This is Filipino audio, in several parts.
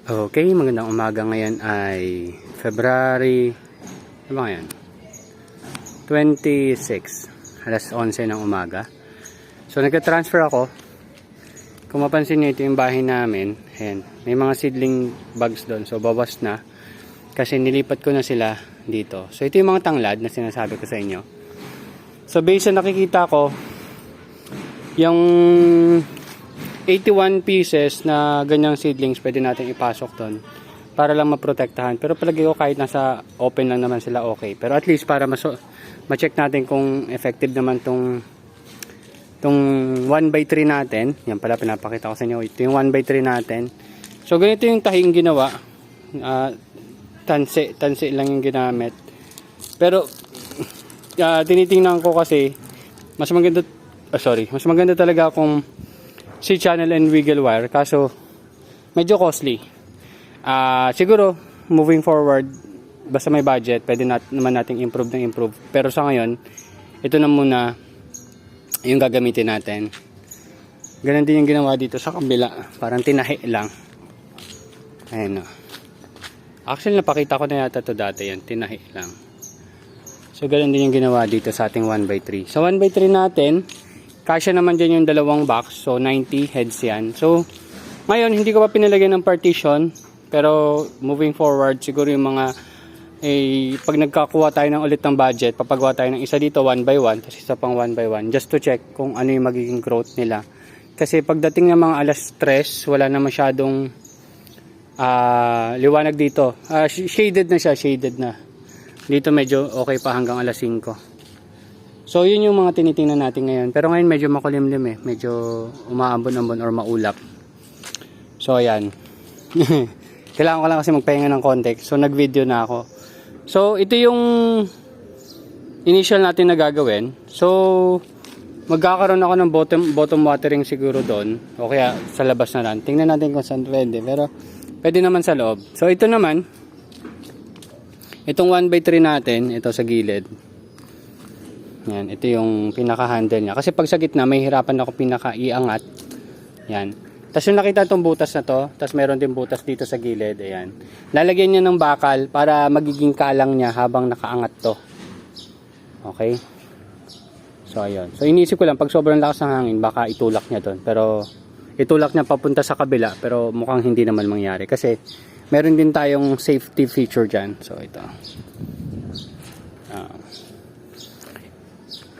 Okay, magandang umaga. Ngayon ay February, ano ba ngayon? 26, alas 11 ng umaga. So nagka-transfer ako. Kung mapansin nyo, ito yung bahay namin. Ayan, may mga seedling bags doon. So bawas na. Kasi nilipat ko na sila dito. So ito yung mga tanglad na sinasabi ko sa inyo. So based sa nakikita ko, yung 81 pieces na ganyang seedlings pwede natin ipasok doon para lang maprotektahan. Pero palagi ko kahit nasa open lang naman sila okay. Pero at least para ma-check natin kung effective naman tong 1x3 natin. Yan pala pinapakita ko sa inyo. Ito yung 1x3 natin. So ganito yung tahing ginawa. Tansi lang yung ginamit. Pero tinitingnan ko kasi mas maganda talaga kung C-channel and wiggle wire, kaso medyo costly. Siguro moving forward, basta may budget, pwede naman nating improve. Pero sa ngayon, ito na muna yung gagamitin natin. Ganun din yung ginawa dito sa kabila, parang tinahi lang. Ayan o. Actually napakita ko na yata to dati, yan tinahi lang. So ganun din yung ginawa dito sa ating 1x3. Sa 1x3 natin, kasya naman dyan yung dalawang box. So 90 heads yan. So ngayon hindi ko pa pinalagyan ng partition. Pero moving forward siguro yung mga pag nagkakuha tayo ng ulit ng budget, papagawa tayo ng isa dito 1x1, tapos isa pang 1x1 just to check kung ano yung magiging growth nila. Kasi pagdating ng mga alas 3 wala na masyadong liwanag dito. Shaded na. Dito medyo okay pa hanggang alas 5. So yun yung mga tinitingnan natin ngayon. Pero ngayon medyo makulimlim eh. Medyo umaambon-ambon or maulap. So ayan. Kailangan ko lang kasi magpahinga ng konti. So nag-video na ako. So ito yung initial natin na gagawin. So magkakaroon ako ng bottom watering siguro doon. O kaya sa labas na lang. Tingnan natin kung saan pwede. Pero pwede naman sa loob. So ito naman. Itong 1x3 natin. Ito sa gilid. Yan, ito yung pinaka-handle niya. Kasi pag sa gitna, may hirapan ako pinaka-iangat. Yan. Tapos yung nakita itong butas na to, tapos meron din butas dito sa gilid. Ayan. Lalagyan niya ng bakal para magiging kalang niya habang nakaangat to. Okay? So, ayun. So, inisip ko lang, pag sobrang lakas ng hangin, baka itulak niya doon. Pero, itulak niya papunta sa kabila. Pero, mukhang hindi naman mangyari. Kasi, meron din tayong safety feature dyan. So, ito.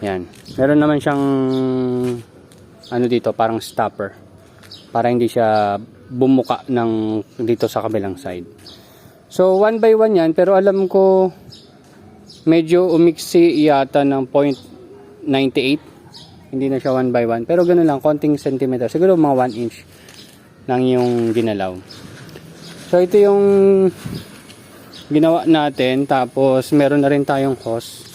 Yan. Meron naman siyang ano dito, parang stopper. Para hindi siya bumuka ng dito sa kabilang side. So 1x1 yan, pero alam ko medyo umiksi yata ng 0.98. Hindi na siya 1x1, pero ganoon lang, konting centimeter. Siguro mga 1 inch lang yung ginalaw. So ito yung ginawa natin, tapos meron na rin tayong hose.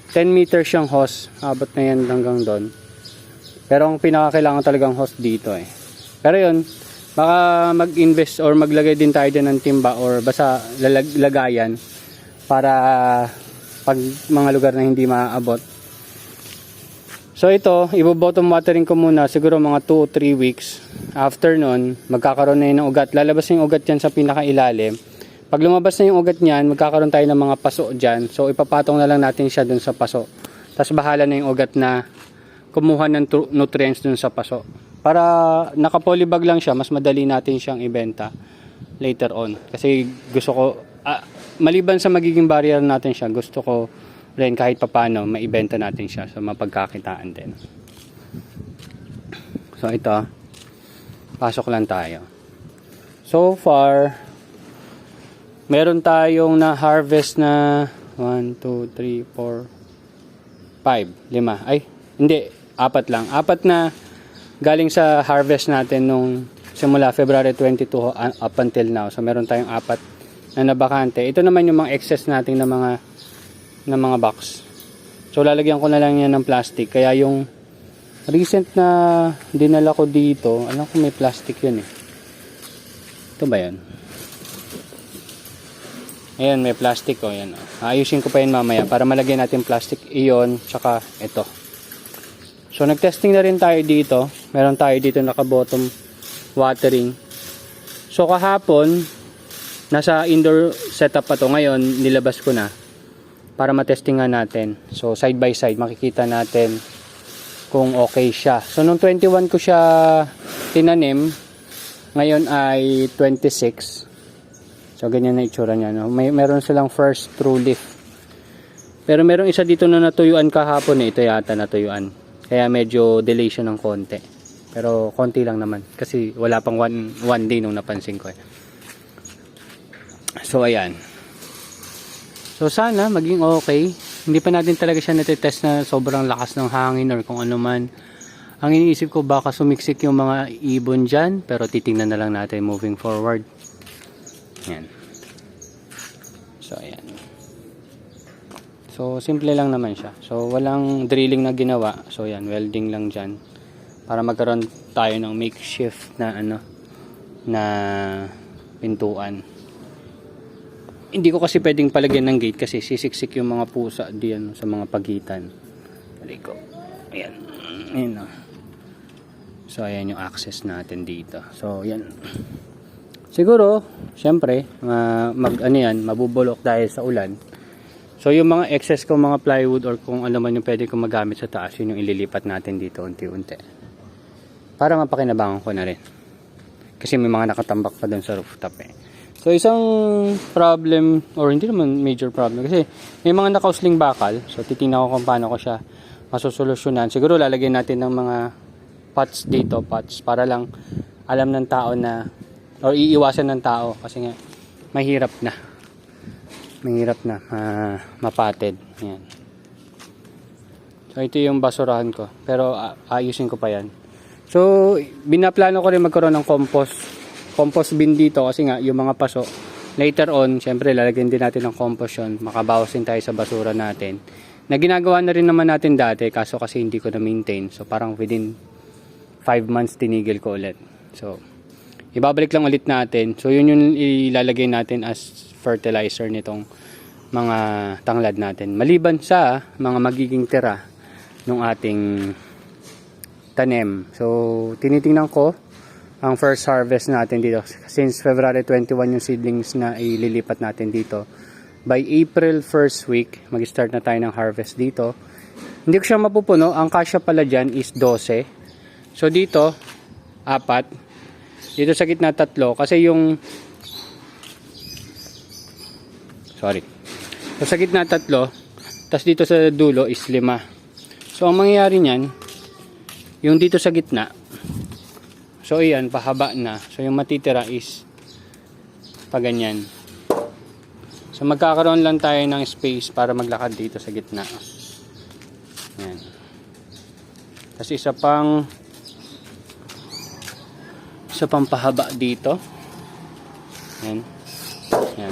10 meters siyang hose, abot na yan hanggang doon. Pero ang pinakakailangan talagang hose dito eh. Pero yun, baka mag-invest or maglagay din tayo din ng timba or basta lagayan para pag mga lugar na hindi maaabot. So ito, ibo-bottom watering ko muna siguro mga 2 o 3 weeks. After nun, magkakaroon na yun ng ugat. Lalabas na yung ugat yan sa pinakailalim. Pag lumabas na yung ugat niyan, magkakaroon tayo ng mga paso dyan. So, ipapatong na lang natin siya dun sa paso. Tapos, bahala na yung ugat na kumuha ng nutrients dun sa paso. Para naka-polybag lang siya, mas madali natin siyang ibenta later on. Kasi gusto ko, maliban sa magiging barrier natin siya, gusto ko rin kahit papano, maibenta natin siya. So, mapagkakitaan din. So, ito. Pasok lang tayo. So far, meron tayong na-harvest na 1, 2, 3, 4, 5, 5. Ay, hindi. 4 lang. 4 na galing sa harvest natin nung simula February 22 up until now. So, meron tayong 4 na nabakante. Ito naman yung mga excess natin na mga box. So, lalagyan ko na lang yan ng plastic. Kaya yung recent na dinala ko dito, alam ko may plastic yun eh. Ito ba yan? Ayan, may plastic o. Ayan, ayusin ko pa yun mamaya para malagyan natin plastic iyon tsaka ito. So nagtesting na rin tayo dito. Meron tayo dito naka bottom watering. So kahapon, nasa indoor setup pa to. Ngayon, nilabas ko na para matestingan natin. So side by side, makikita natin kung okay siya. So nung 21 ko siya tinanim, ngayon ay 26. So ganyan na itsura niya, no? Meron silang first true leaf. Pero merong isa dito na natuyuan kahapon, ito yata natuyuan. Kaya medyo delay siya ng konti. Pero konti lang naman kasi wala pang one day nung napansin ko. So ayan. So sana maging okay. Hindi pa natin talaga siya natetest na sobrang lakas ng hangin or kung ano man. Ang iniisip ko baka sumiksik yung mga ibon dyan, pero titingnan na lang natin moving forward. Ayan. So ayan. So simple lang naman siya. So walang drilling na ginawa. So ayan, welding lang dyan para magkaroon tayo ng makeshift na na pintuan. Hindi ko kasi pwedeng palagyan ng gate kasi sisiksik yung mga pusa diyan sa mga pagitan. Aliko. Ayan. Ayan. So ayan yung access natin dito. So ayan. Siguro, syempre, mabubulok dahil sa ulan. So yung mga excess ko mga plywood or kung ano man yung pwede kong magamit sa taas, yun yung ililipat natin dito unti-unti. Para mapakinabangan ko na rin. Kasi may mga nakatambak pa dun sa rooftop eh. So isang problem, or hindi naman major problem, kasi may mga nakausling bakal. So titingnan ko kung paano ko siya masusolusyonan. Siguro lalagyan natin ng mga pots dito, para lang alam ng tao na, o iiwasan ng tao kasi nga mahirap na mapatid. Ayan. So ito yung basurahan ko, pero ayusin ko pa yan. So binaplano ko rin magkaroon ng compost bin dito kasi nga yung mga paso later on, syempre lalagyan din natin ng compost yun, makabawas din tayo sa basura natin na ginagawa na rin naman natin dati, kaso kasi hindi ko na maintain. So parang within 5 months tinigil ko ulit. So ibabalik lang ulit natin. So yun yung ilalagay natin as fertilizer nitong mga tanglad natin, maliban sa mga magiging tira ng ating tanim. So tinitingnan ko ang first harvest natin dito. Since February 21 yung seedlings na ililipat natin dito, by April first week mag-start na tayo ng harvest dito. Hindi ko siya mapupuno. Ang kasya pala dyan is 12. So dito 4, dito sa gitna 3, kasi yung so sa gitna 3, tas dito sa dulo is 5. So ang mangyayari niyan, yung dito sa gitna, so iyan pahaba na, so yung matitira is paganyan. So magkakaroon lang tayo ng space para maglakad dito sa gitna. Ayan. Tapos isa pang pahaba dito. Ayan. Ayan.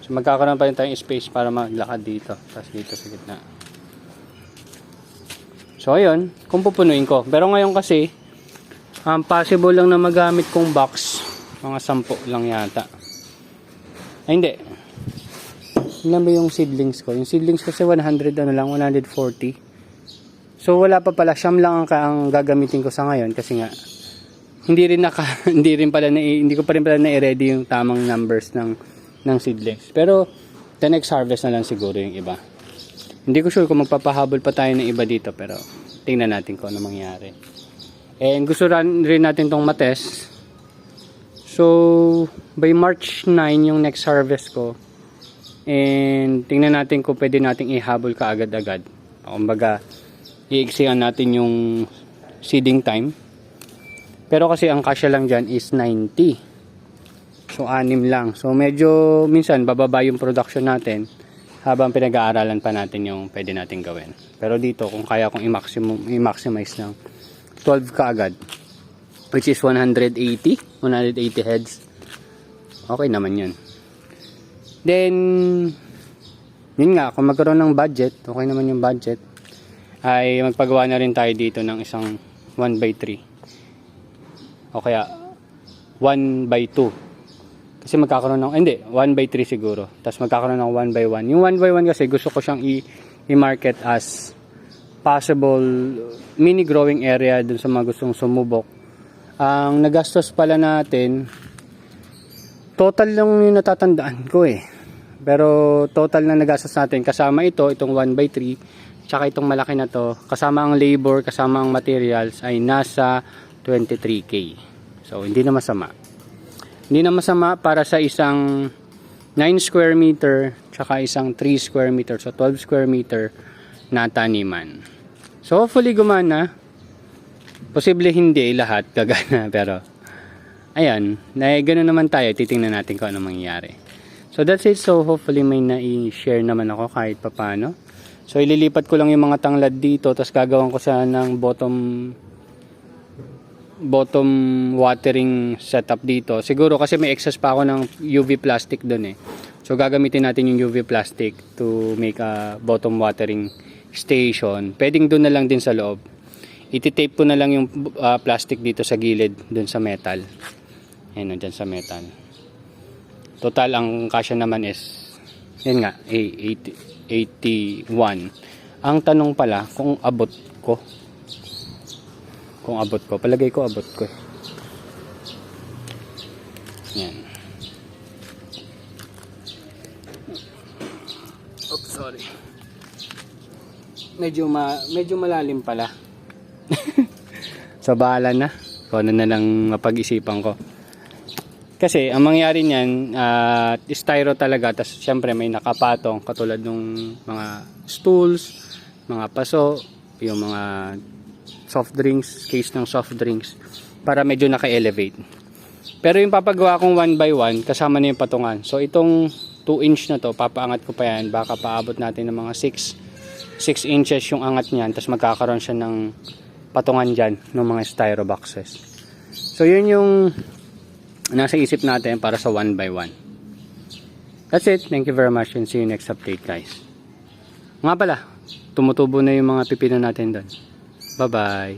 So magkakaroon pa rin tayong space para maglakad dito. Tapos dito sa gitna. So ayun, kung pupunuin ko. Pero ngayon kasi, possible lang na magamit kong box. Mga 10 lang yata. Ay hindi. Ilan ba yung seedlings ko? Yung seedlings kasi 140. So wala pa pala, siyam lang ang gagamitin ko sa ngayon kasi nga hindi ko pa rin pala na-ready yung tamang numbers ng seedlings. Pero the next harvest na lang siguro yung iba. Hindi ko sure kung magpapahabol pa tayo ng iba dito, pero tingnan natin kung ano mangyari. And gusto rin natin tong matest. So by March 9 yung next harvest ko. And tingnan natin kung pwede nating ihabol ka agad-agad. Kumbaga, iiksihan natin yung seeding time. Pero kasi ang kasya lang dyan is 90. So 6 lang. So medyo minsan bababa yung production natin habang pinag-aaralan pa natin yung pwede natin gawin. Pero dito kung kaya kong i-maximize ng 12 ka agad, which is 180 heads, okay naman yun. Then yun nga, kung magkaroon ng budget, okay naman yung budget, ay magpagawa na rin tayo dito ng isang 1x3 o kaya 1x2. Kasi magkakaroon ng, hindi, 1x3 siguro. Tapos magkakaroon ng 1x1. Yung 1x1 kasi gusto ko siyang i-market as possible mini growing area dun sa mga gustong sumubok. Ang nagastos pala natin Total lang yung natatandaan ko eh. Pero total na nagastos natin kasama ito, itong 1/3, tsaka itong malaki na to, kasama ang labor, kasama ang materials ay nasa 23k. So hindi na masama. Hindi na masama para sa isang 9 square meter tsaka isang 3 square meter, so 12 square meter na taniman. So hopefully gumana. Posible hindi lahat gagana, pero ayan, ganoon naman tayo, titingnan natin kung ano mangyayari. So that's it. So hopefully may na-share naman ako kahit papano. So ililipat ko lang yung mga tanglad dito, tapos gagawin ko siya ng bottom watering setup dito. Siguro kasi may excess pa ako ng UV plastic doon eh. So gagamitin natin yung UV plastic to make a bottom watering station. Pwedeng doon na lang din sa loob. Iti-tape ko na lang yung plastic dito sa gilid, doon sa metal. Ayan, dyan sa metal. Total, ang kasya naman is, yun nga, 81. Ang tanong pala, kung abot ko. Palagay ko abot ko. Yan. Oops, sorry. Medyo malalim pala. So, bahala na. Kung ano na lang mapag-isipan ko. Kasi ang mangyari niyan, styro talaga, tapos syempre may nakapatong katulad ng mga stools, mga paso, yung mga soft drinks, case ng soft drinks, para medyo naka-elevate. Pero yung papagawa kong 1x1, kasama na yung patungan. So itong 2 inch na to, papaangat ko pa yan, baka paabot natin ng mga 6 inches yung angat niyan, tapos magkakaroon siya ng patungan dyan ng mga styro boxes. So yun yung nasa isip natin para sa 1x1. That's it. Thank you very much and see you next update, guys. Nga pala, tumutubo na yung mga pipino natin doon. Bye-bye.